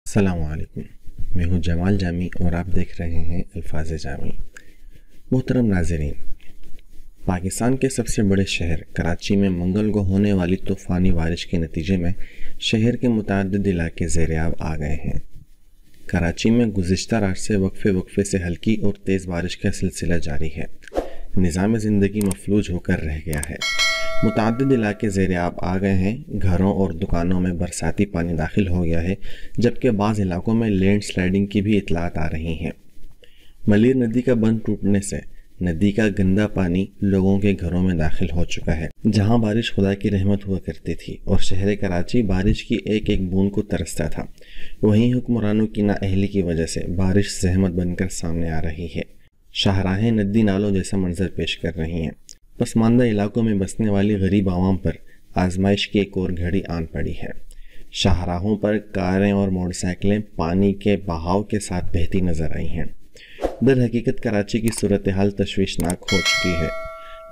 السلام علیکم، میں ہوں جمال جامی اور آپ دیکھ رہے ہیں الفاظ جامی۔ محترم ناظرین، پاکستان کے سب سے بڑے شہر کراچی میں منگل کو ہونے والی طوفانی بارش کے نتیجے میں شہر کے متعدد علاقے زیر آب آ گئے ہیں۔ کراچی میں گزشتہ رات سے وقفے سے ہلکی اور تیز بارش کا سلسلہ جاری ہے۔ نظام زندگی مفلوج ہو کر رہ گیا ہے۔ متعدد علاقے زیر آب آ گئے ہیں۔ گھروں اور دکانوں میں برساتی پانی داخل ہو گیا ہے، جبکہ بعض علاقوں میں لینڈ سلائیڈنگ کی بھی اطلاعات آ رہی ہیں۔ ملیر ندی کا بند ٹوٹنے سے ندی کا گندا پانی لوگوں کے گھروں میں داخل ہو چکا ہے۔ جہاں بارش خدا کی رحمت ہوا کرتی تھی اور شہر کراچی بارش کی ایک ایک بوند کو ترستا تھا، وہیں حکمرانوں کی نااہلی کی وجہ سے بارش زحمت بن کر سامنے آ رہی ہے۔ شاہراہیں ندی نالوں جیسا منظر پیش کر رہی ہیں۔ پسماندہ علاقوں میں بسنے والی غریب عوام پر آزمائش کی ایک اور گھڑی آن پڑی ہے۔ شاہراہوں پر کاریں اور موٹر سائیکلیں پانی کے بہاؤ کے ساتھ بہتی نظر آئی ہیں۔ در حقیقت کراچی کی صورتحال تشویشناک ہو چکی ہے۔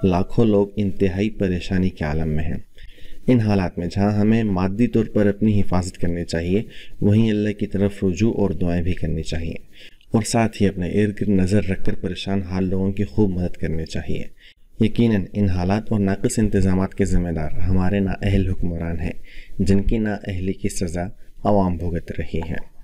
لاکھوں لوگ انتہائی پریشانی کے عالم میں ہیں۔ ان حالات میں جہاں ہمیں مادی طور پر اپنی حفاظت کرنی چاہیے، وہیں اللہ کی طرف رجوع اور دعائیں بھی کرنی چاہیے، اور ساتھ ہی اپنے ارد گرد نظر رکھ کر پریشان حال لوگوں کی خوب مدد کرنی چاہیے۔ یقیناً ان حالات اور ناقص انتظامات کے ذمہ دار ہمارے نااہل حکمران ہیں، جن کی نااہلی کی سزا عوام بھگت رہی ہے۔